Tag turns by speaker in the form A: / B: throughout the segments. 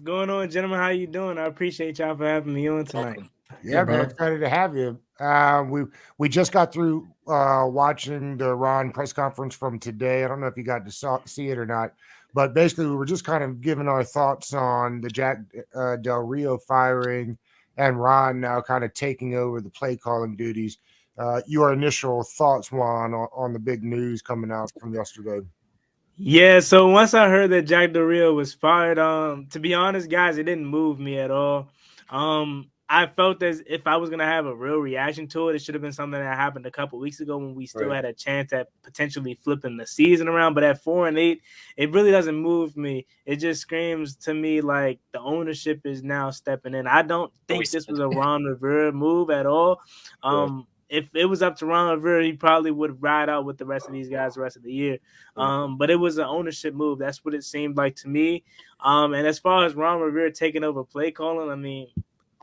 A: going on, gentlemen? How you doing? I appreciate y'all for having me on tonight.
B: Welcome.
C: Yeah, man,
B: brother.
C: excited to have you. We just got through watching the Ron press conference from today. I don't know if you got to see it or not, but basically we were just kind of giving our thoughts on the Jack Del Rio firing and Ron now kind of taking over the play calling duties. Your initial thoughts, Juan, on the big news coming out from yesterday?
A: Yeah, so once I heard that Jack Del Rio was fired, to be honest, guys, it didn't move me at all. I felt as if I was gonna have a real reaction to it. It should have been something that happened a couple weeks ago when we still had a chance at potentially flipping the season around. But at 4-8, it really doesn't move me. It just screams to me like the ownership is now stepping in. I don't think this was a Ron Rivera move at all. If it was up to Ron Rivera, he probably would ride out with the rest of these guys the rest of the year. But it was an ownership move. That's what it seemed like to me. And as far as Ron Rivera taking over play calling, I mean,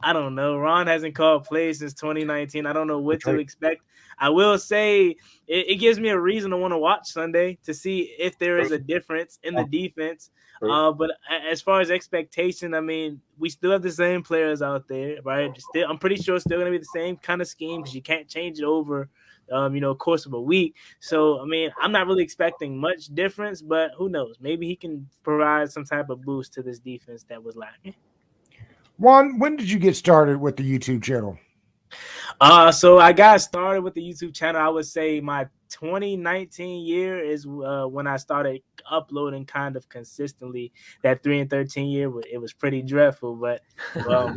A: I don't know. Ron hasn't called plays since 2019. I don't know what to expect. I will say it gives me a reason to want to watch Sunday to see if there is a difference in the defense. But as far as expectation, I mean, we still have the same players out there, right? I'm pretty sure it's still going to be the same kind of scheme because you can't change it over, course of a week. So, I mean, I'm not really expecting much difference, but who knows? Maybe he can provide some type of boost to this defense that was lacking.
C: Juan, when did you get started with the YouTube channel?
A: So I got started with the YouTube channel. I would say my 2019 year is when I started uploading kind of consistently. That 3 and 13 year, it was pretty dreadful, but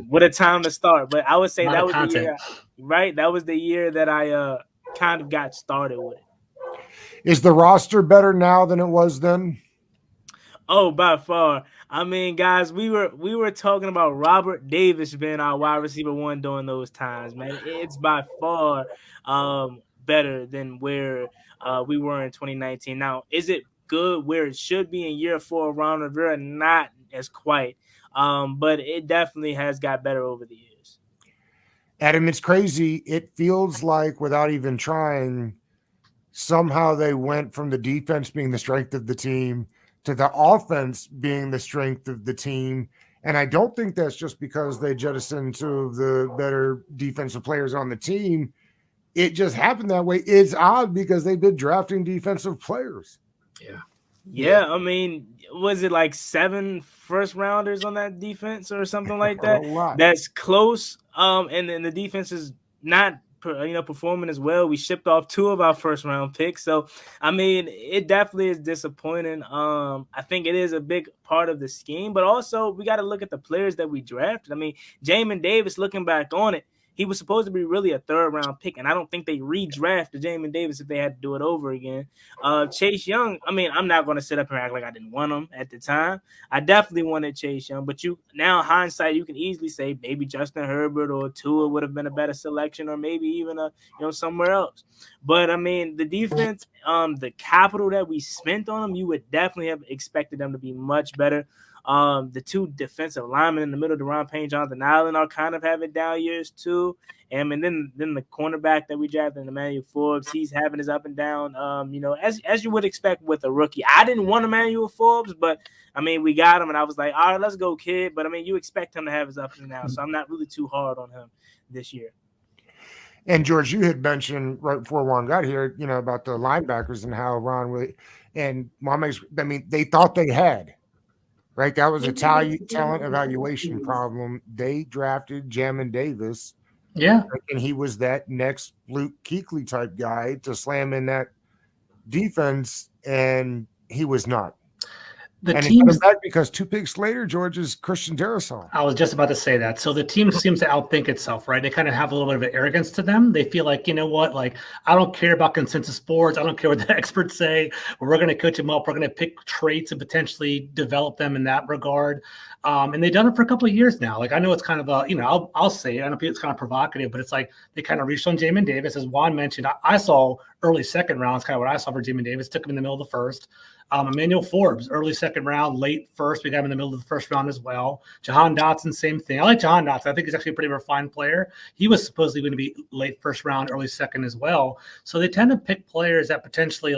A: what a time to start. But I would say that was the year, right? That was the year that I kind of got started with it.
C: Is the roster better now than it was then?
A: Oh, by far. I mean, guys, we were talking about Robert Davis being our wide receiver one during those times, man. It's by far better than where we were in 2019. Now, is it good where it should be in year 4 of Ron Rivera? Not as quite, but it definitely has got better over the years.
C: Adam, it's crazy. It feels like without even trying, somehow they went from the defense being the strength of the team to the offense being the strength of the team. And I don't think that's just because they jettisoned two of the better defensive players on the team. It just happened that way. It's odd because they've been drafting defensive players.
A: Yeah. I mean, was it like 7 first rounders on that defense or something like that? That's close. And then the defense is not performing as well. We shipped off 2 of our first round picks. So, I mean, it definitely is disappointing. I think it is a big part of the scheme, but also we got to look at the players that we drafted. I mean, Jamin Davis, looking back on it, he was supposed to be really a 3rd round pick, and I don't think they redrafted Jamin Davis if they had to do it over again. Chase Young, I mean, I'm not going to sit up here and act like I didn't want him at the time. I definitely wanted Chase Young, but now hindsight, you can easily say maybe Justin Herbert or Tua would have been a better selection, or maybe even somewhere else. But I mean, the defense, the capital that we spent on them, you would definitely have expected them to be much better. The 2 defensive linemen in the middle, Deron Payne, Jonathan Allen, are kind of having down years too. And then the cornerback that we drafted, Emmanuel Forbes, he's having his up and down. As you would expect with a rookie. I didn't want Emmanuel Forbes, but I mean, we got him, and I was like, all right, let's go, kid. But I mean, you expect him to have his ups and downs, so I'm not really too hard on him this year.
C: And George, you had mentioned right before Juan got here, about the linebackers and how Ron really and Mohamed. I mean, they thought they had. Right, that was a talent evaluation problem. They drafted Jamin Davis.
B: Yeah.
C: And he was that next Luke Kuechly type guy to slam in that defense, and he was not.
B: The team is
C: back because 2 picks later, George, is Christian Darrisaw.
B: I was just about to say that. So the team seems to outthink itself, right? They kind of have a little bit of an arrogance to them. They feel like, you know what, like, I don't care about consensus sports. I don't care what the experts say. We're going to coach them up. We're going to pick traits and potentially develop them in that regard. And they've done it for a couple of years now. Like, I know it's kind of I'll say it. I know it's kind of provocative, but it's like they kind of reached on Jamin Davis. As Juan mentioned, I saw early 2nd rounds, kind of what I saw for Jamin Davis, took him in the middle of the 1st. Emmanuel Forbes, early second round, late first. We got him in the middle of the first round as well. Jahan Dotson, same thing. I like Jahan Dotson. I think he's actually a pretty refined player. He was supposedly going to be late first round, early second as well. So they tend to pick players that potentially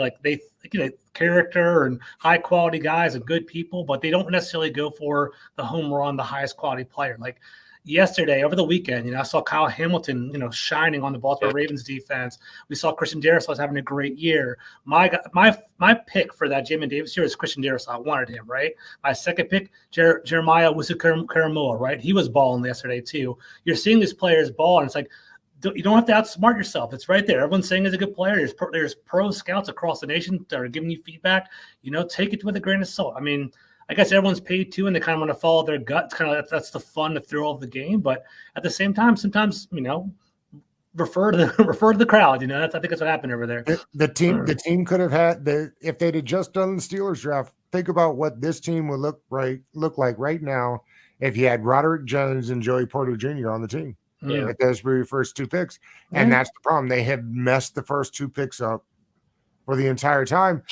B: character and high quality guys and good people, but they don't necessarily go for the home run, the highest quality player. Like yesterday, over the weekend, I saw Kyle Hamilton, shining on the Baltimore Ravens defense. We saw Christian Darrisaw having a great year. My pick for that Jamin Davis year is Christian Darrisaw. I wanted him, right? My second pick, Jeremiah Wusu-Karamoa, right? He was balling yesterday too. You're seeing these players ball, and it's like, you don't have to outsmart yourself. It's right there. Everyone's saying he's a good player. There's pro scouts across the nation that are giving you feedback. Take it with a grain of salt. I mean, I guess everyone's paid to, and they kind of want to follow their gut. That's the fun, the thrill of the game. But at the same time, sometimes refer to the crowd. I think that's what happened over there.
C: The team could have had if they'd have just done the Steelers draft. Think about what this team would look like right now if you had Roderick Jones and Joey Porter Jr. on the team.
B: Yeah,
C: If those were your first two picks, and that's the problem. They have messed the first two picks up for the entire time.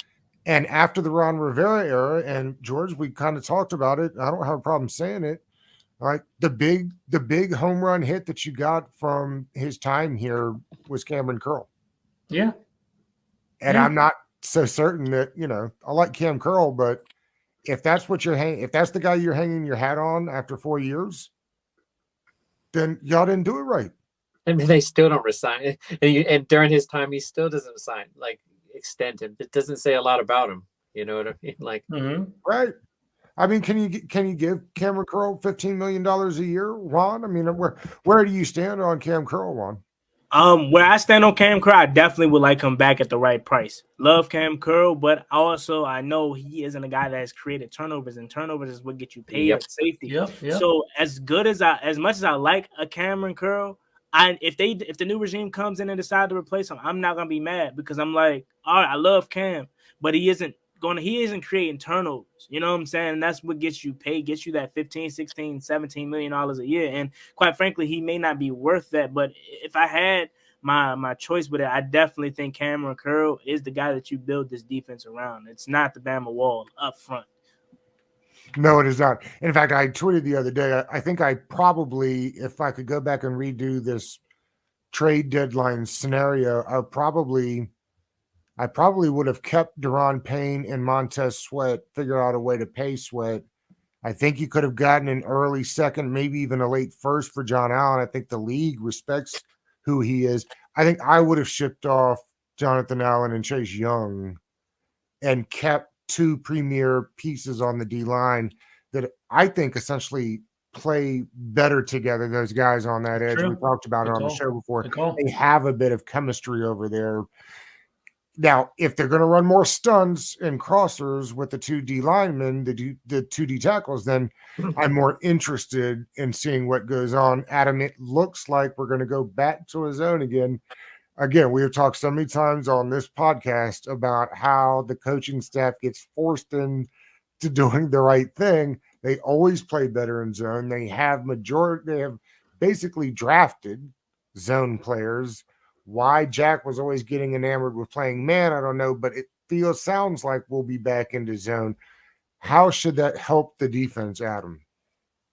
C: And after the Ron Rivera era, and George, we kind of talked about it. I don't have a problem saying it. Like the big home run hit that you got from his time here was Cameron Curl.
B: Yeah.
C: And I'm not so certain that, I like Cam Curl, but if that's what if that's the guy you're hanging your hat on after 4 years, then y'all didn't do it right.
D: And they still don't resign. And during his time, he still doesn't resign. Extend him. It doesn't say a lot about him. You know what I mean?
C: Right. I mean, can you give Cameron Curl $15 million a year, Juan? I mean, where do you stand on Cam Curl, Juan?
A: Where I stand on Cam Curl, I definitely would like him back at the right price. Love Cam Curl, but also I know he isn't a guy that has created turnovers, and turnovers is what get you paid at safety.
B: Yep.
A: So as much as I like a Cameron Curl, if the new regime comes in and decide to replace him, I'm not gonna be mad, because I'm like, all right, I love Cam, but he isn't creating turnovers. You know what I'm saying? And that's what gets you paid, gets you that 15, 16, 17 million dollars a year. And quite frankly, he may not be worth that. But if I had my choice with it, I definitely think Cameron Curl is the guy that you build this defense around. It's not the Bama wall up front.
C: No, it is not. In fact, I tweeted the other day, I think I probably, if I could go back and redo this trade deadline scenario, I probably would have kept Deron Payne and Montez Sweat, figure out a way to pay Sweat. I think you could have gotten an early second, maybe even a late first for John Allen. I think the league respects who he is. I think I would have shipped off Jonathan Allen and Chase Young and kept two premier pieces on the D-line that I think essentially play better together, those guys on that edge.
B: True.
C: We talked about it on the show before.
B: They
C: have a bit of chemistry over there. Now, if they're going to run more stunts and crossers with the two D linemen, the two D tackles, then I'm more interested in seeing what goes on. Adam, it looks like we're going to go back to a zone again. Again, we have talked so many times on this podcast about how the coaching staff gets forced into doing the right thing. They always play better in zone. They have basically drafted zone players. Why Jack was always getting enamored with playing man, I don't know, but it sounds like we'll be back into zone. How should that help the defense, Adam?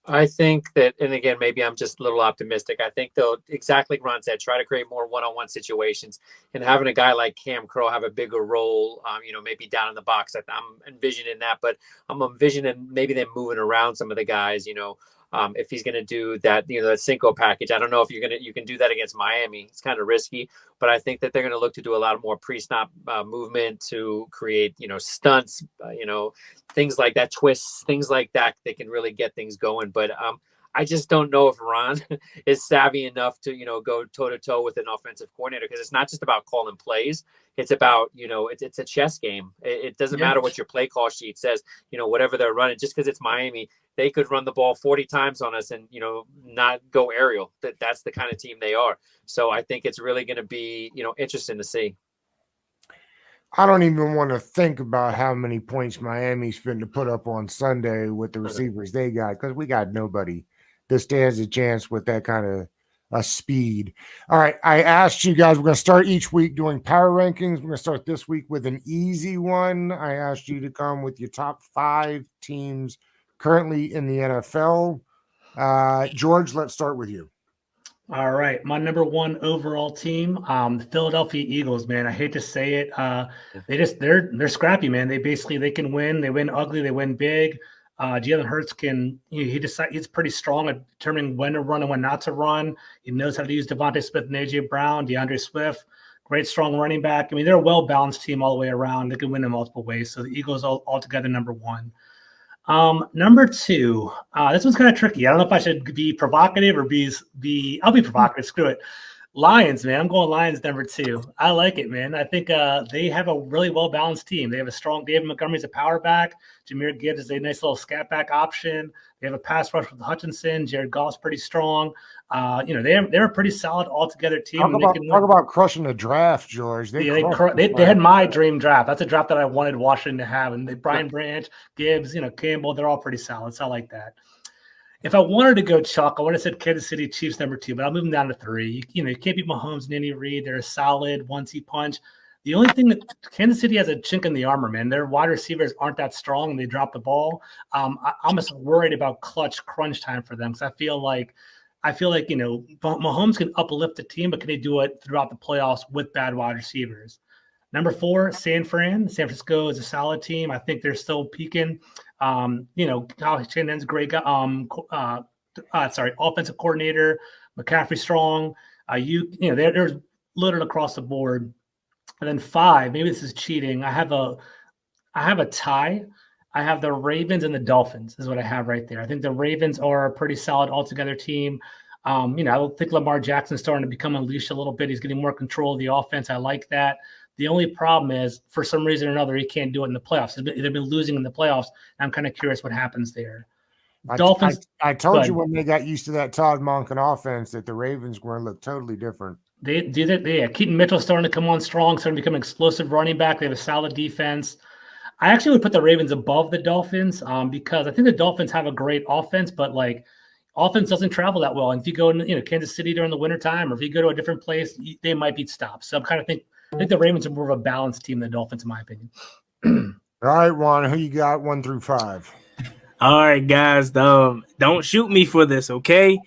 D: I think that, and again, maybe I'm just a little optimistic. I think they'll, exactly like Ron said, try to create more one-on-one situations, and having a guy like Cam Curl have a bigger role, maybe down in the box. I'm envisioning that, but I'm envisioning maybe them moving around some of the guys, if he's going to do that, that Cinco package. I don't know if you can do that against Miami. It's kind of risky, but I think that they're going to look to do a lot more pre-snap movement to create, stunts, things like that, twists, things like that. They can really get things going. But I just don't know if Ron is savvy enough to, go toe to toe with an offensive coordinator, because it's not just about calling plays. It's about, it's a chess game. It doesn't matter what your play call sheet says, whatever they're running, just because it's Miami, they could run the ball 40 times on us and, not go aerial. That's the kind of team they are. So I think it's really going to be, interesting to see.
C: I don't even want to think about how many points Miami's fitting to put up on Sunday with the receivers they got, because we got nobody that stands a chance with that kind speed. All right. I asked you guys, we're going to start each week doing power rankings. We're going to start this week with an easy one. I asked you to come with your top 5 teams currently in the NFL. George, let's start with you.
B: All right. My number 1 overall team, the Philadelphia Eagles, man. I hate to say it. They're scrappy, man. They can win. They win ugly. They win big. Jalen Hurts he's pretty strong at determining when to run and when not to run. He knows how to use Devontae Smith and AJ Brown, DeAndre Swift, great strong running back. I mean, they're a well-balanced team all the way around. They can win in multiple ways. So the Eagles altogether number 1. Number 2, this one's kind of tricky. I don't know if I should be provocative or I'll be provocative. Screw it. Lions, man. I'm going Lions number 2. I like it, man. I think they have a really well-balanced team. They have a strong David Montgomery's a power back. Jameer Gibbs is a nice little scat back option. They have a pass rush with Hutchinson. Jared Goff's pretty strong. They're a pretty solid altogether team.
C: Talk about crushing the draft, George. They
B: had my dream draft. That's a draft that I wanted Washington to have. And Brian Branch, Gibbs, Campbell, they're all pretty solid. So I like that. If I wanted to go chalk, I would have said Kansas City Chiefs number 2, but I'll move them down to 3. You can't beat Mahomes and Andy Reid. They're a solid one-two punch. The only thing that Kansas City has a chink in the armor, man. Their wide receivers aren't that strong, and they drop the ball. I'm just worried about clutch crunch time for them because I feel like Mahomes can uplift the team, but can he do it throughout the playoffs with bad wide receivers? Number 4, San Francisco is a solid team. I think they're still peaking. Kyle Shanahan's a great guy. Offensive coordinator, McCaffrey strong. They're loaded across the board. And then 5, maybe this is cheating. I have a tie. I have the Ravens and the Dolphins is what I have right there. I think the Ravens are a pretty solid altogether team. I think Lamar Jackson's starting to become unleashed a little bit. He's getting more control of the offense. I like that. The only problem is, for some reason or another, he can't do it in the playoffs. They've been losing in the playoffs. I'm kind of curious what happens there.
C: Dolphins. I told you when they got used to that Todd Monken offense that the Ravens were going to look totally different.
B: They do that. Keaton Mitchell's starting to come on strong, starting to become an explosive running back. They have a solid defense. I actually would put the Ravens above the Dolphins because I think the Dolphins have a great offense, but offense doesn't travel that well. And if you go in, Kansas City during the wintertime, or if you go to a different place, they might be stopped. So I think the Ravens are more of a balanced team than the Dolphins, in my opinion.
C: All right, Juan, who you got 1 through 5?
A: All right, guys, don't shoot me for this, okay?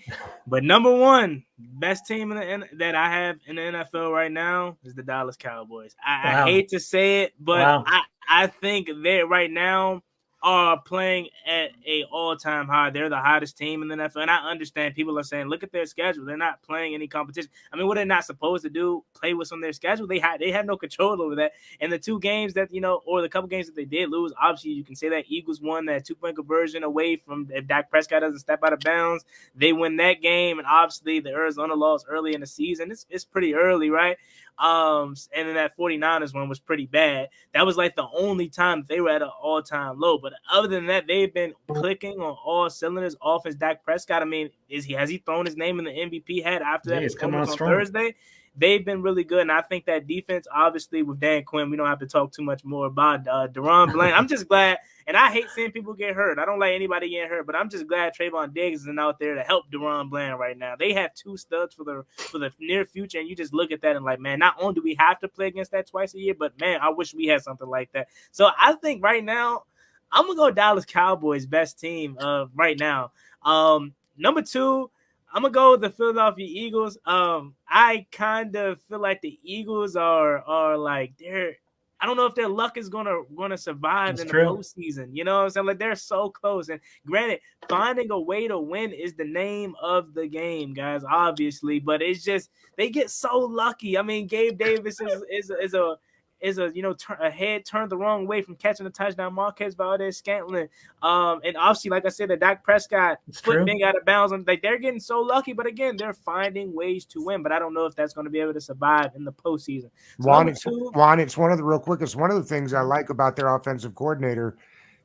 A: But number 1, best team that I have in the NFL right now is the Dallas Cowboys. I hate to say it, but I think they right now are playing at a all-time high. They're the hottest team in the NFL, and I understand people are saying, look at their schedule. They're not playing any competition. I mean, what they're not supposed to do, play what's on their schedule. They have no control over that. And the 2 games that, or the couple games that they did lose, obviously you can say that Eagles won that 2-point conversion away from, if Dak Prescott doesn't step out of bounds, they win that game. And obviously the Arizona lost early in the season. It's pretty early, right? And then that 49ers one was pretty bad. That was like the only time they were at an all-time low. But other than that, they've been clicking on all cylinders. Offense, Dak Prescott, I mean, has he thrown his name in the MVP hat after that performance on Thursday? They've been really good, and I think that defense, obviously, with Dan Quinn, we don't have to talk too much more about Deron Bland. I'm just glad, and I hate seeing people get hurt. I don't like anybody getting hurt, but I'm just glad Trayvon Diggs isn't out there to help Deron Bland right now. They have 2 studs for the near future, and you just look at that and like, man, not only do we have to play against that twice a year, but, man, I wish we had something like that. So I think right now, I'm going to go Dallas Cowboys, best team right now. Number 2, I'm gonna go with the Philadelphia Eagles. I kind of feel like the Eagles are like I don't know if their luck is gonna survive in the postseason. You know what I'm saying? Like, they're so close. And granted, finding a way to win is the name of the game, guys. Obviously, but it's just they get so lucky. I mean, Gabe Davis is a head turned the wrong way from catching a touchdown. Marquez Valdez-Scantling, and obviously, like I said, the Dak Prescott foot being out of bounds. Like, they're getting so lucky, but again, they're finding ways to win. But I don't know if that's going to be able to survive in the postseason.
C: Juan, it's one of the real quick. It's one of the things I like about their offensive coordinator.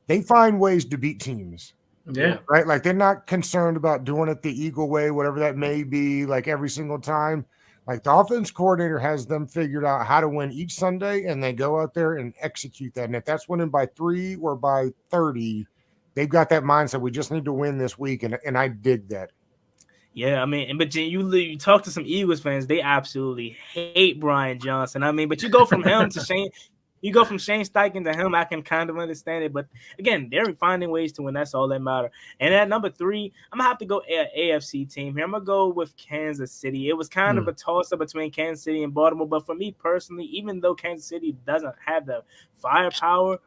C: They find ways to beat teams.
B: Yeah.
C: Right. Like, they're not concerned about doing it the Eagle way, whatever that may be, like every single time. Like, the offense coordinator has them figured out how to win each Sunday, and they go out there and execute that. And if that's winning by 3 or by 30, they've got that mindset. We just need to win this week, and I dig that.
A: Yeah, I mean, but you talk to some Eagles fans, they absolutely hate Brian Johnson. I mean, but you go from him to Shane, you go from Shane Steichen to him. I can kind of understand it, but again, they're finding ways to win. That's all that matter. And at number 3, I'm gonna have to go AFC team here. I'm gonna go with Kansas City. It was kind of a toss up between Kansas City and Baltimore, but for me personally, even though Kansas City doesn't have the firepower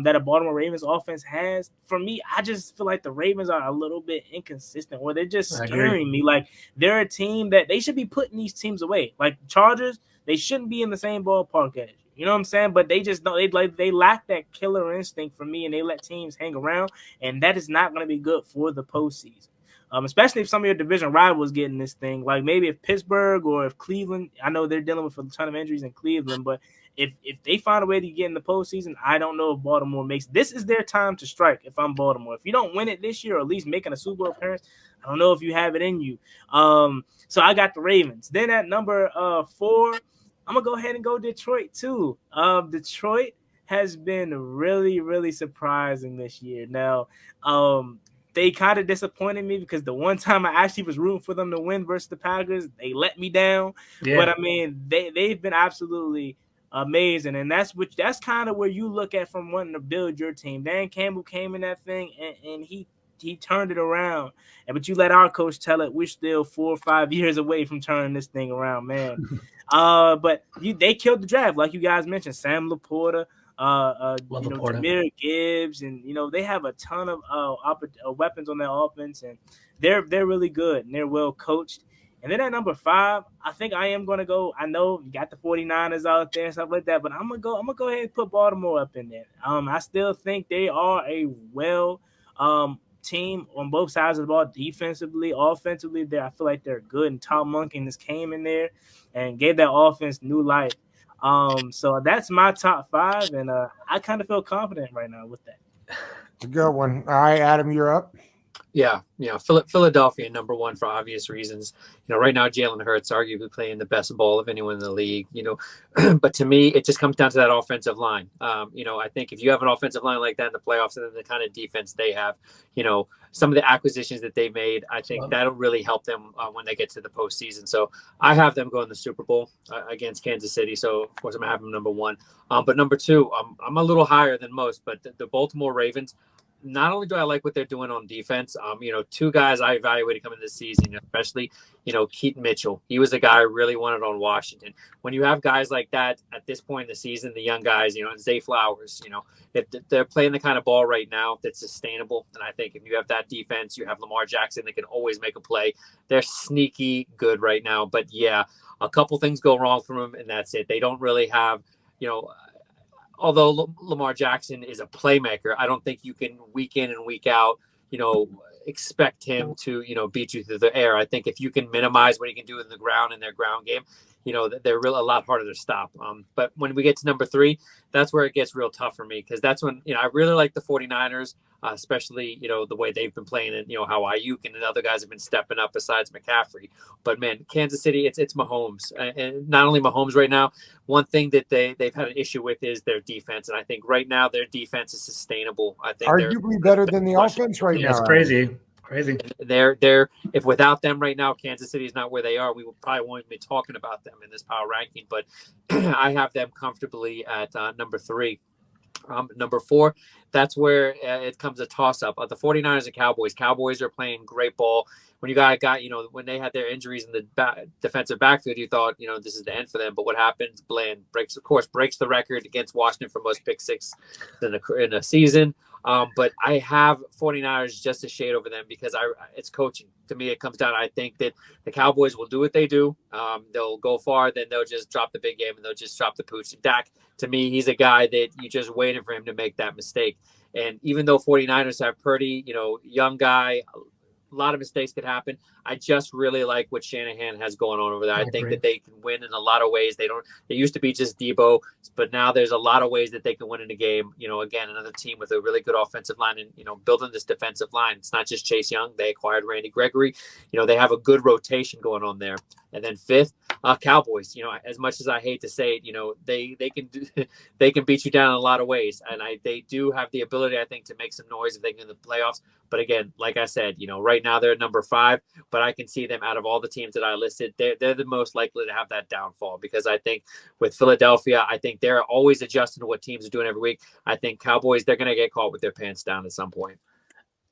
A: that a Baltimore Ravens offense has, for me, I just feel like the Ravens are a little bit inconsistent, or they're just scaring me. Like, they're a team that they should be putting these teams away. Like Chargers, they shouldn't be in the same ballpark as you. You know what I'm saying? But they just don't. They lack that killer instinct for me, and they let teams hang around, and that is not going to be good for the postseason. Especially if some of your division rivals get in this thing, like maybe if Pittsburgh or if Cleveland. I know they're dealing with a ton of injuries in Cleveland, but if they find a way to get in the postseason, I don't know if Baltimore makes. This is their time to strike. If I'm Baltimore, if you don't win it this year, or at least making a Super Bowl appearance, I don't know if you have it in you. So I got the Ravens. Then at number 4, I'm gonna go ahead and go Detroit too. Detroit has been really, really surprising this year. Now, they kind of disappointed me because the one time I actually was rooting for them to win versus the Packers, they let me down. Yeah. But I mean, they've been absolutely amazing, and that's kind of where you look at from wanting to build your team. Dan Campbell came in that thing, and he turned it around. But you let our coach tell it, we're still 4 or 5 years away from turning this thing around, man. But they killed the draft, like you guys mentioned. Sam Laporta, Jahmyr Gibbs, and they have a ton of weapons on their offense, and they're really good and they're well coached. And then at number 5, I think I am going to go. I know you got the 49ers out there and stuff like that, but I'm gonna go ahead and put Baltimore up in there. I still think they are a team on both sides of the ball, defensively, offensively. I feel like they're good, and Tom Monken just came in there and gave that offense new life. So that's my top 5, and I kind of feel confident right now with that.
C: It's a good one. All right, Adam, you're up.
D: Yeah, Philadelphia number 1 for obvious reasons. Right now Jalen Hurts arguably playing the best ball of anyone in the league. But to me, it just comes down to that offensive line. I think if you have an offensive line like that in the playoffs, and then the kind of defense they have, some of the acquisitions that they made, I think that'll really help them when they get to the postseason. So I have them going to the Super Bowl against Kansas City. So of course I'm gonna have them number 1. But number 2, I'm a little higher than most, but the Baltimore Ravens. Not only do I like what they're doing on defense, 2 guys I evaluated coming this season, especially, Keaton Mitchell. He was a guy I really wanted on Washington. When you have guys like that at this point in the season, the young guys, Zay Flowers, if they're playing the kind of ball right now that's sustainable. And I think if you have that defense, you have Lamar Jackson that can always make a play. They're sneaky good right now. But yeah, a couple things go wrong for them, and that's it. They don't really have, although Lamar Jackson is a playmaker, I don't think you can week in and week out, expect him to, beat you through the air. I think if you can minimize what he can do in the ground in their ground game, they're a lot harder to stop. But when we get to number 3, that's where it gets real tough for me, because that's when, I really like the 49ers, especially, the way they've been playing, and, how Ayuk and the other guys have been stepping up besides McCaffrey. But man, Kansas City, it's Mahomes, and not only Mahomes right now. One thing that they've had an issue with is their defense, and I think right now their defense is sustainable. I think
C: arguably better than the offense right now.
B: It's crazy.
D: They're if without them right now, Kansas City is not where they are. We will probably won't be talking about them in this power ranking, but I have them comfortably at number 3. Number 4, that's where it comes a toss-up. The 49ers and Cowboys. Cowboys are playing great ball. When you got when they had their injuries in the defensive backfield, you thought, this is the end for them. But what happens? Bland breaks the record against Washington for most pick 6 in a season. But I have 49ers just a shade over them because it's coaching. To me, it comes down. I think that the Cowboys will do what they do. They'll go far, then they'll just drop the big game and they'll just drop the pooch. Dak, to me, he's a guy that you just waiting for him to make that mistake. And even though 49ers have Purdy, young guy, a lot of mistakes could happen. I just really like what Shanahan has going on over there. I think that they can win in a lot of ways. They used to be just Debo, but now there's a lot of ways that they can win in a game. Again, another team with a really good offensive line and, building this defensive line. It's not just Chase Young. They acquired Randy Gregory. They have a good rotation going on there. And then 5th, Cowboys, as much as I hate to say it, they can do, they can beat you down in a lot of ways, and they do have the ability, I think, to make some noise if they get in the playoffs. But again, like I said, right now they're number 5, but I can see them out of all the teams that I listed, they're the most likely to have that downfall, because I think with Philadelphia, I think they're always adjusting to what teams are doing every week. I think Cowboys, they're going to get caught with their pants down at some point.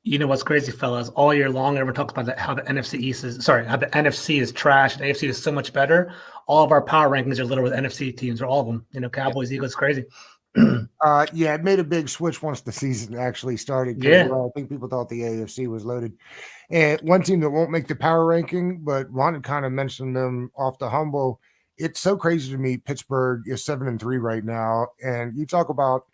B: You know what's crazy, fellas? All year long, everyone talks about how the NFC is trash, and AFC is so much better. All of our power rankings are littered with NFC teams, or all of them. Cowboys, Eagles, crazy.
C: Yeah, it made a big switch once the season actually started.
B: Yeah,
C: I think people thought the AFC was loaded. And one team that won't make the power ranking, but wanted kind of mention them off the humble. It's so crazy to me. Pittsburgh is 7-3 right now, and you talk about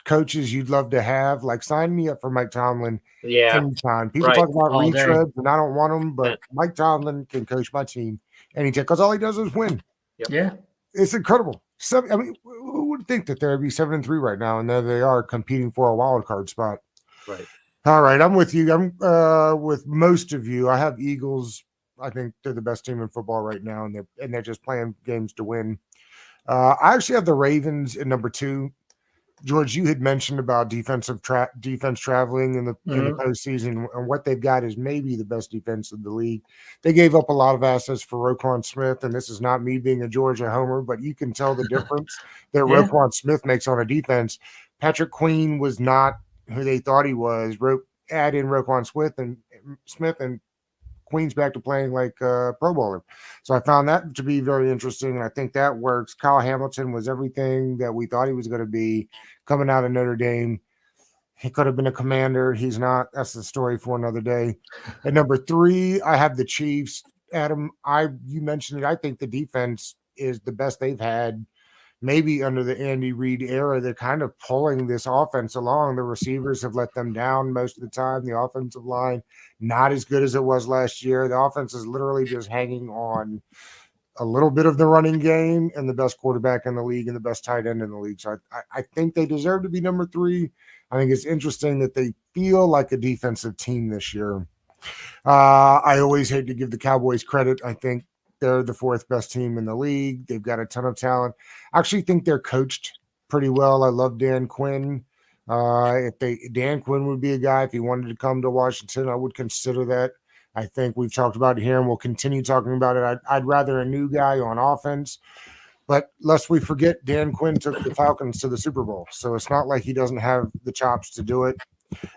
C: coaches you'd love to have. Like, sign me up for Mike Tomlin.
D: Yeah,
C: anytime. People talk about
B: all day.
C: retreads, and I don't want them, but Mike Tomlin can coach my team anytime because all he does is win.
D: Yep.
B: Yeah,
C: it's incredible. I mean, who would think that there'd be 7-3 right now, and there they are competing for a wild card spot.
D: Right.
C: All right, I'm with you. I'm with most of you. I have Eagles. I think they're the best team in football right now, and they're just playing games to win. I actually have the Ravens in number 2. George, you had mentioned about defense traveling in the postseason, and what they've got is maybe the best defense of the league. They gave up a lot of assets for Roquan Smith, and this is not me being a Georgia homer, but you can tell the difference that Roquan Smith makes on a defense. Patrick Queen was not who they thought he was. Add in Roquan Smith and Queen's back to playing like a Pro Bowler. So I found that to be very interesting, and I think that works. Kyle Hamilton was everything that we thought he was going to be coming out of Notre Dame. He could have been a commander. He's not. That's the story for another day. At number 3, I have the Chiefs. Adam, you mentioned it. I think the defense is the best they've had maybe under the Andy Reid era. They're kind of pulling this offense along. The receivers have let them down most of the time. The offensive line, not as good as it was last year. The offense is literally just hanging on a little bit of the running game, and the best quarterback in the league and the best tight end in the league. So I think they deserve to be number 3. I think it's interesting that they feel like a defensive team this year. I always hate to give the Cowboys credit. I think they're the 4th best team in the league. They've got a ton of talent. I actually think they're coached pretty well. I love Dan Quinn. Dan Quinn would be a guy, if he wanted to come to Washington, I would consider that. I think we've talked about it here, and we'll continue talking about it. I'd rather a new guy on offense. But lest we forget, Dan Quinn took the Falcons to the Super Bowl. So it's not like he doesn't have the chops to do it.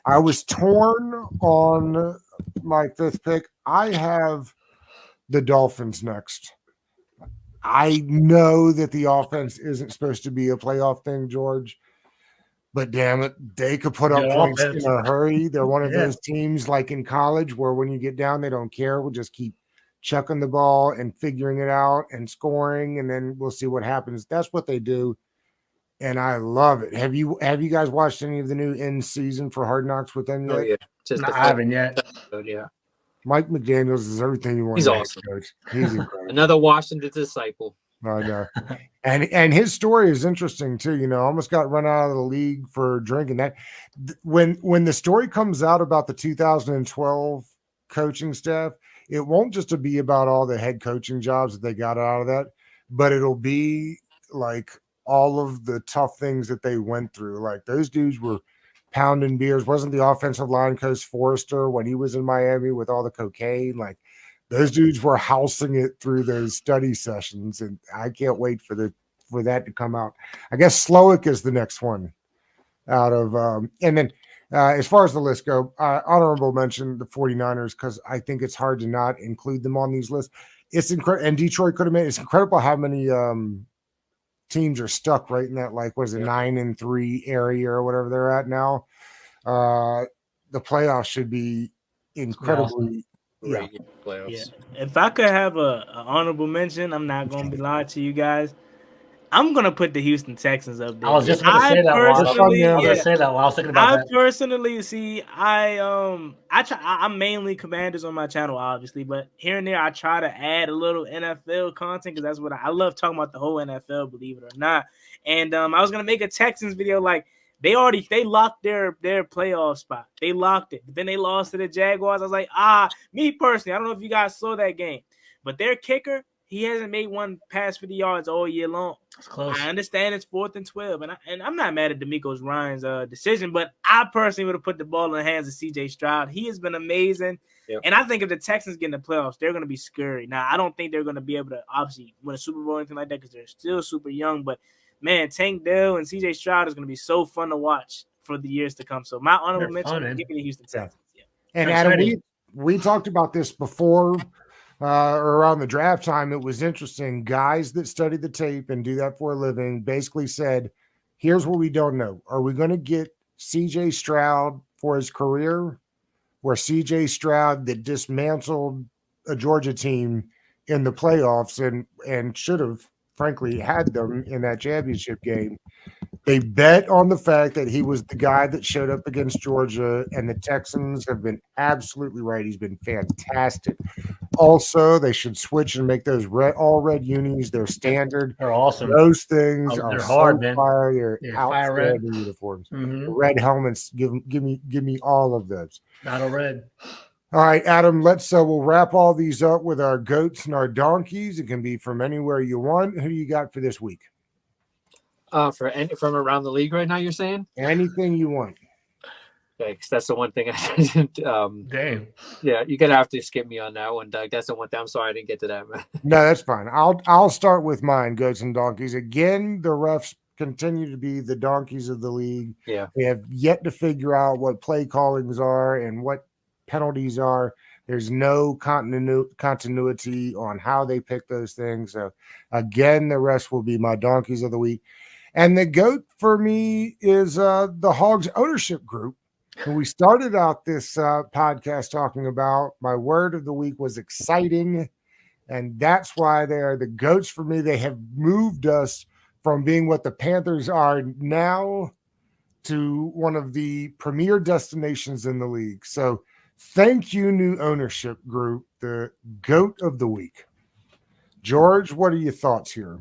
C: I was torn on my 5th pick. I have the Dolphins next. I know that the offense isn't supposed to be a playoff thing, George, but damn it, they could put up points in a hurry. They're one of those teams like in college where when you get down, they don't care. We'll just keep chucking the ball and figuring it out and scoring, and then we'll see what happens. That's what they do, and I love it. Have you guys watched any of the new end season for Hard Knocks with them yet?
D: Oh, yeah.
B: I haven't yet.
D: Yeah.
C: Mike McDaniels is everything you want.
D: He's awesome.
C: Coach. He's incredible.
D: Another Washington disciple.
C: I know. And his story is interesting too. Almost got run out of the league for drinking. That when the story comes out about the 2012 coaching staff, it won't just be about all the head coaching jobs that they got out of that, but it'll be like all of the tough things that they went through. Like, those dudes were pounding beers. Wasn't the offensive line coach Forrester when he was in Miami with all the cocaine? Like, those dudes were housing it through those study sessions, and I can't wait for that to come out. I guess Slowick is the next one out of and then as far as the list go, honorable mention the 49ers, because I think it's hard to not include them on these lists. It's incredible, and Detroit could have made. It's incredible how many teams are stuck right in that, like, what is it, 9-3 area or whatever they're at now. The playoffs should be incredibly
D: playoffs.
A: Yeah. If I could have a honorable mention, I'm not gonna be lying to you guys. I'm gonna put the Houston Texans up there.
B: I was just gonna say that. I was thinking about that.
A: I personally see. I'm mainly Commanders on my channel, obviously, but here and there I try to add a little NFL content because that's what I love talking about, the whole NFL, believe it or not. And I was gonna make a Texans video. Like, they locked their playoff spot. They locked it. But then they lost to the Jaguars. I was like, me personally, I don't know if you guys saw that game, but their kicker, He hasn't made one past 50 yards all year long.
B: That's close.
A: I understand it's 4th and 12, and I'm not mad at DeMeco Ryans' decision, but I personally would have put the ball in the hands of C.J. Stroud. He has been amazing, and I think if the Texans get in the playoffs, they're going to be scary. Now, I don't think they're going to be able to obviously win a Super Bowl or anything like that because they're still super young, but man, Tank Dell and C.J. Stroud is going to be so fun to watch for the years to come. So my honorable mention, give me the Houston Texans. Yeah.
C: And Adam, we talked about this before or around the draft time. It was interesting. Guys that study the tape and do that for a living basically said, here's what we don't know. Are we going to get C.J. Stroud for his career, or C.J. Stroud that dismantled a Georgia team in the playoffs and should have, frankly, had them in that championship game? They bet on the fact that he was the guy that showed up against Georgia, and the Texans have been absolutely right. He's been fantastic. Also, they should switch and make those all red unis their standard.
B: They're awesome.
C: Those things are
B: they're hard,
C: so
B: man.
C: fire. They're
B: fire red
C: uniforms.
B: Mm-hmm.
C: The red helmets. Give me all of those.
B: Battle red.
C: All right, Adam. We'll wrap all these up with our goats and our donkeys. It can be from anywhere you want. Who do you got for this week?
D: From around the league right now, you're saying?
C: Anything you want.
D: Okay, because that's the one thing I didn't.
B: Damn.
D: Yeah, you're gonna have to skip me on that one, Doug. That's the one thing. I'm sorry I didn't get to that, man.
C: No, that's fine. I'll start with mine, goats and donkeys. Again, the refs continue to be the donkeys of the league.
D: Yeah.
C: They have yet to figure out what play callings are and what penalties are. There's no continuity on how they pick those things. So, again, the rest will be my donkeys of the week. And the GOAT for me is the Hogs ownership group. When we started out this podcast talking about, my word of the week was exciting. And that's why they are the GOATs for me. They have moved us from being what the Panthers are now to one of the premier destinations in the league. So thank you, new ownership group, the GOAT of the week. George, what are your thoughts here?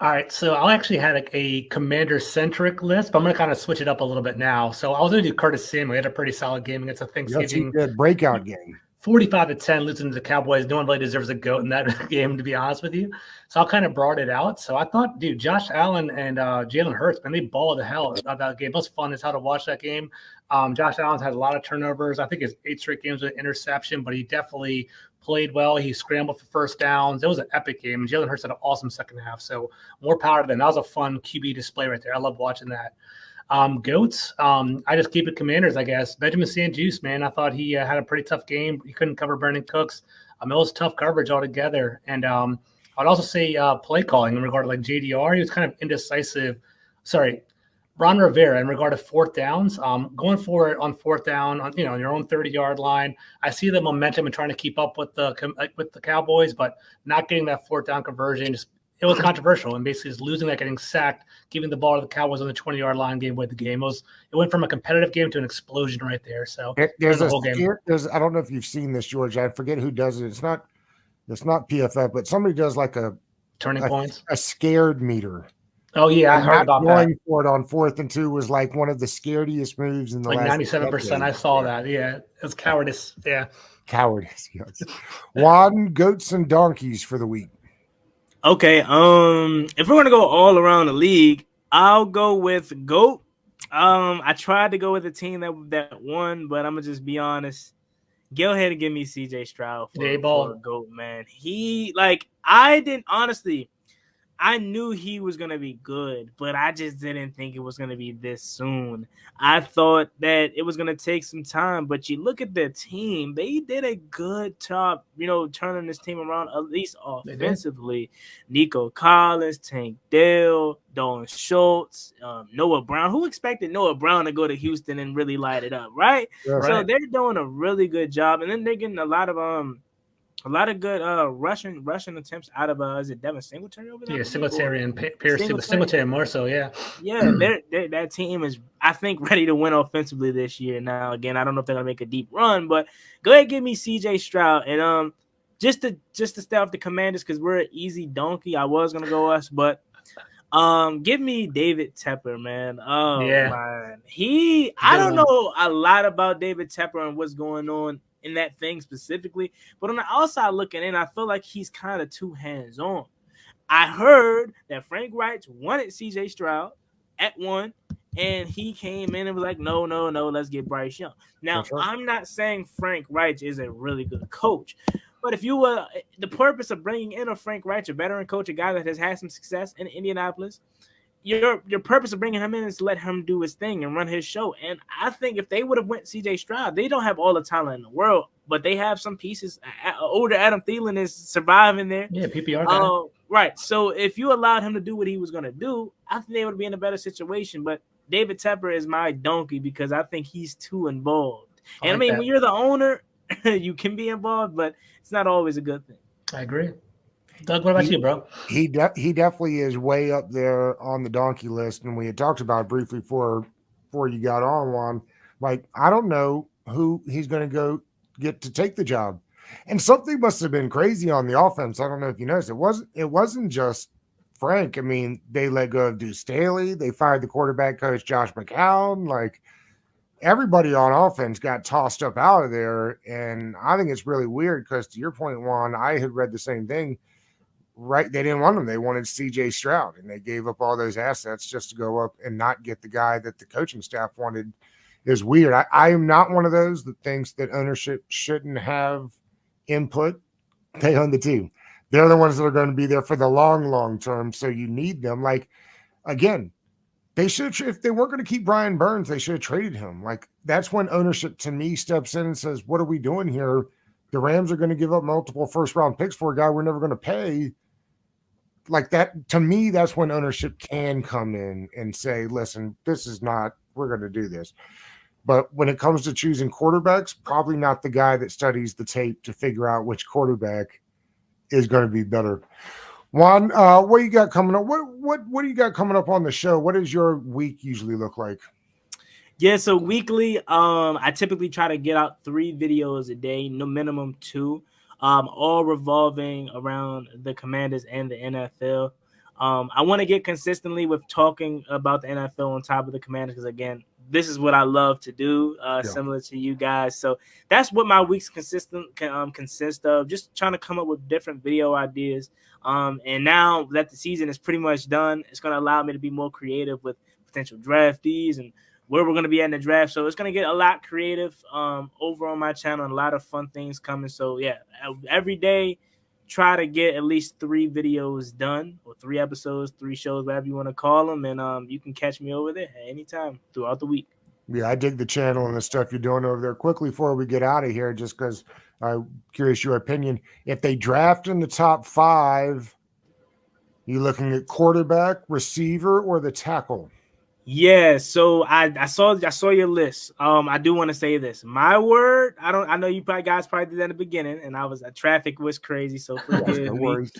B: All right, so I actually had a commander-centric list, but I'm going to kind of switch it up a little bit now. So I was going to do Curtis Samuel. He had a pretty solid game against a Thanksgiving.
C: Yes, he did. Breakout game.
B: 45-10, losing to the Cowboys. No one really deserves a GOAT in that game, to be honest with you. So I kind of brought it out. So I thought, dude, Josh Allen and Jalen Hurts, man, they balled the hell out that game. It was fun as how to watch that game. Josh Allen's had a lot of turnovers. I think it's 8 straight games with interception, but he definitely played well. He scrambled for first downs. It was an epic game. And Jalen Hurts had an awesome second half. So more power to them. That was a fun QB display right there. I love watching that. Goats, I just keep it Commanders, I guess. Benjamin St-Juste, man, I thought he had a pretty tough game. He couldn't cover Brandon Cooks. It was tough coverage altogether. And I'd also say play calling in regard to like JDR. He was kind of indecisive. Ron Rivera in regard to fourth downs, going for it on fourth down on your own 30-yard line. I see the momentum and trying to keep up with the Cowboys, but not getting that fourth down conversion. It was controversial and basically just losing that, getting sacked, giving the ball to the Cowboys on the 20-yard line, gave away the game. It went from a competitive game to an explosion right there. So
C: there's a whole game. I don't know if you've seen this, George. I forget who does it. It's not PFF, but somebody does like a
B: turning points,
C: a scared meter.
B: Oh yeah, I heard about that.
C: Going for it on 4th and 2 was like one of the scariest moves in the last
B: 97%. I saw that. Yeah, it was cowardice. Yeah,
C: cowardice. Yes. Juan, goats and donkeys for the week.
A: Okay, if we're gonna go all around the league, I'll go with GOAT. I tried to go with a team that won, but I'm gonna just be honest. Go ahead and give me CJ Stroud for GOAT, man. I knew he was going to be good, but I just didn't think it was going to be this soon. I thought that it was going to take some time, but you look at their team, they did a good job, turning this team around, at least offensively. Nico Collins, Tank Dell, Dalton Schultz, Noah Brown. Who expected Noah Brown to go to Houston and really light it up, right? Yeah, so they're doing a really good job, and then they're getting a lot of good rushing attempts out of is it Devin Singletary over there?
B: Yeah, Singletary and Pierce, but Singletary more so, yeah.
A: Yeah, that team is, I think, ready to win offensively this year. Now, again, I don't know if they're gonna make a deep run, but go ahead and give me CJ Stroud and just to stay off the Commanders because we're an easy donkey. I was gonna go us, but give me David Tepper, man. Oh yeah, man. I don't know a lot about David Tepper and what's going on in that thing specifically. But on the outside looking in, I feel like he's kind of too hands-on. I heard that Frank Reich wanted CJ Stroud at 1, and he came in and was like, no, let's get Bryce Young. Now,
C: right.
A: I'm not saying Frank Reich is a really good coach, but if you were the purpose of bringing in a Frank Reich, a veteran coach, a guy that has had some success in Indianapolis, your purpose of bringing him in is to let him do his thing and run his show. And I think if they would have went CJ Stroud, they don't have all the talent in the world, but they have some pieces. Older Adam Thielen is surviving there.
B: Yeah, PPR guy.
A: Right. So if you allowed him to do what he was going to do, I think they would be in a better situation. But David Tepper is my donkey because I think he's too involved. And I mean, when you're the owner, you can be involved, but it's not always a good thing.
B: I agree. Doug, what about you, bro?
C: He definitely is way up there on the donkey list, and we had talked about it briefly before you got on, Juan. Like, I don't know who he's going to go get to take the job, and something must have been crazy on the offense. I don't know if you noticed. It wasn't just Frank. I mean, they let go of Deuce Staley. They fired the quarterback coach Josh McCown. Like, everybody on offense got tossed up out of there, and I think it's really weird because, to your point, Juan, I had read the same thing. Right, they didn't want him. They wanted CJ Stroud, and they gave up all those assets just to go up and not get the guy that the coaching staff wanted. Is weird. I am not one of those that thinks that ownership shouldn't have input. They own the team. They're the ones that are going to be there for the long term. So you need them. Like, again, they should, if they weren't going to keep Brian Burns, they should have traded him. Like, that's when ownership to me steps in and says, what are we doing here? The Rams are going to give up multiple first round picks for a guy we're never going to pay. Like that, to me, that's when ownership can come in and say, listen, this is not, we're going to do this. But when it comes to choosing quarterbacks, probably not the guy that studies the tape to figure out which quarterback is going to be better. Juan, what you got coming up? What do you got coming up on the show? What does your week usually look like?
A: Yeah, so weekly, I typically try to get out 3 videos a day, no minimum 2. All revolving around the Commanders and the NFL. I want to get consistently with talking about the NFL on top of the Commanders because, again, this is what I love to do, similar to you guys. So that's what my weeks consist of, just trying to come up with different video ideas. And now that the season is pretty much done, it's going to allow me to be more creative with potential draftees and where we're going to be at in the draft. So it's going to get a lot creative over on my channel and a lot of fun things coming. So, yeah, every day, try to get at least 3 videos done or 3 episodes, 3 shows, whatever you want to call them. And you can catch me over there at any time throughout the week.
C: Yeah, I dig the channel and the stuff you're doing over there. Quickly before we get out of here, just because I'm curious your opinion. If they draft in the top 5, you looking at quarterback, receiver, or the tackle?
A: Yeah, so I saw your list. I do want to say this. My word, I know you guys probably did that in the beginning, and traffic was crazy, so forgive
C: No
A: me.
C: worries.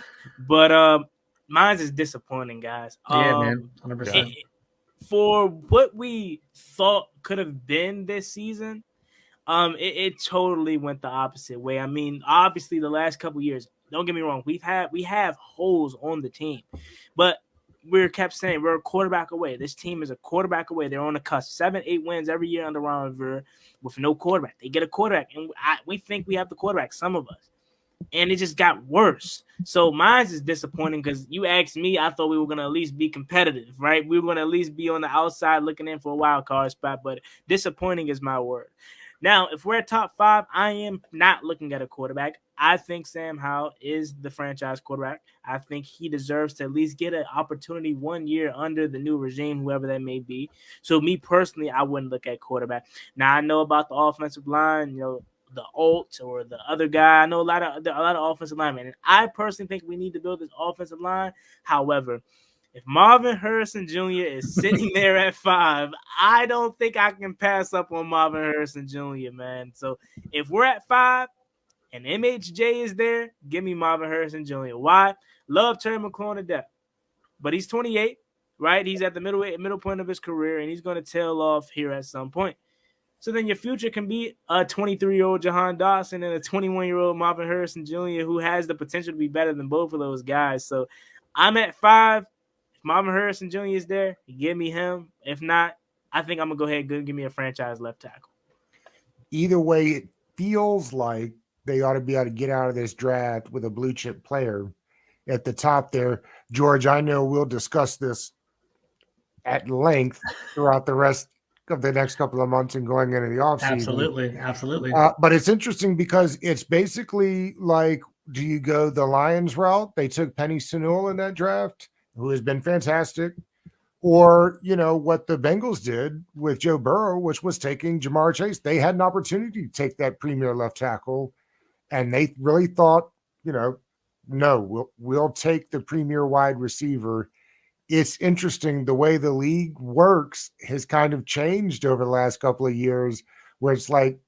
A: But mine's is disappointing, guys.
B: Yeah, man, 100%.
A: For what we thought could have been this season, it totally went the opposite way. I mean, obviously the last couple years, don't get me wrong, we have holes on the team, but we kept saying we're a quarterback away. This team is a quarterback away. They're on the cusp. 7-8 wins every year under Ron Rivera with no quarterback. They get a quarterback, and we think we have the quarterback, some of us. And it just got worse. So mine is disappointing because you asked me, I thought we were going to at least be competitive, right? We were going to at least be on the outside looking in for a wild card spot, but disappointing is my word. Now, if we're at top 5, I am not looking at a quarterback. I think Sam Howell is the franchise quarterback. I think he deserves to at least get an opportunity 1 year under the new regime, whoever that may be. So me personally, I wouldn't look at quarterback. Now, I know about the offensive line, the Alt or the other guy. I know a lot of offensive linemen. And I personally think we need to build this offensive line. However, if Marvin Harrison Jr. is sitting there at 5, I don't think I can pass up on Marvin Harrison Jr., man. So if we're at 5 and MHJ is there, give me Marvin Harrison Jr. Why? Love Terry McLaurin to death. But he's 28, right? He's at the middle point of his career, and he's going to tail off here at some point. So then your future can be a 23-year-old Jahan Dawson and a 21-year-old Marvin Harrison Jr. who has the potential to be better than both of those guys. So I'm at 5. Marvin Harrison Jr. is there, give me him. If not, I think I'm going to go ahead and give me a franchise left tackle.
C: Either way, feels like they ought to be able to get out of this draft with a blue chip player at the top there. George, I know we'll discuss this at length throughout the rest of the next couple of months and going into the offseason.
B: Absolutely.
C: But it's interesting because it's basically like, do you go the Lions route? They took Penny Sewell in that draft, who has been fantastic. Or, what the Bengals did with Joe Burrow, which was taking Jamar Chase. They had an opportunity to take that premier left tackle, and they really thought, no, we'll take the premier wide receiver. It's interesting the way the league works has kind of changed over the last couple of years, where it's like,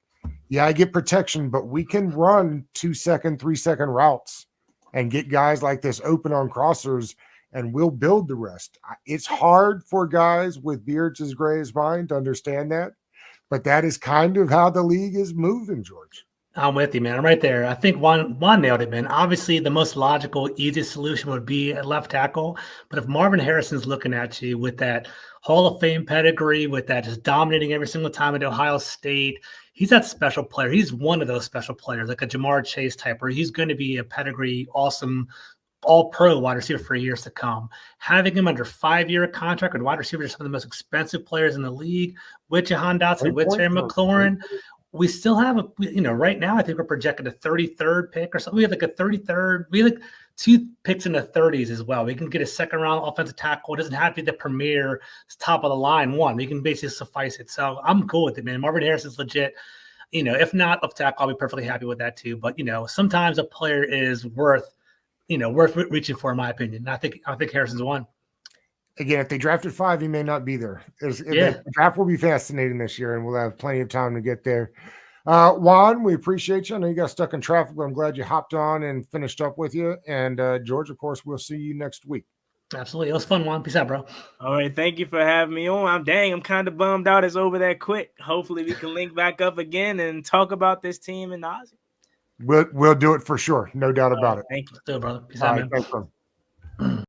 C: yeah, I get protection, but we can run 2-second, 3-second routes and get guys like this open on crossers, and we'll build the rest. It's hard for guys with beards as gray as mine to understand that, but that is kind of how the league is moving, George.
B: I'm with you, man. I'm right there. I think Juan nailed it, man. Obviously, the most logical, easiest solution would be a left tackle. But if Marvin Harrison's looking at you with that Hall of Fame pedigree, with that just dominating every single time at Ohio State, he's that special player. He's one of those special players, like a Jamar Chase type, where he's going to be a pedigree, awesome, all-pro wide receiver for years to come. Having him under 5-year contract with wide receivers, some of the most expensive players in the league, with Jahan Dotson, with Terry McLaurin, we still have right now, I think we're projected a 33rd pick or something. We have like a 33rd. We have like 2 picks in the 30s as well. We can get a second-round offensive tackle. It doesn't have to be the premier top of the line one. We can basically suffice it. So I'm cool with it, man. Marvin Harrison's legit. If not left tackle, I'll be perfectly happy with that too. But sometimes a player is worth reaching for, in my opinion. And I think Harrison's one.
C: Again, if they drafted 5, he may not be there. The draft will be fascinating this year, and we'll have plenty of time to get there. Juan, we appreciate you. I know you got stuck in traffic, but I'm glad you hopped on and finished up with you. And George, of course, we'll see you next week.
B: Absolutely. It was fun, Juan. Peace out, bro.
A: All right. Thank you for having me on. I'm kind of bummed out it's over that quick. Hopefully we can link back up again and talk about this team in Aussie.
C: We'll do it for sure. No doubt about it.
A: Thank you.
B: Still, brother. Peace out, man.
C: Thanks, bro.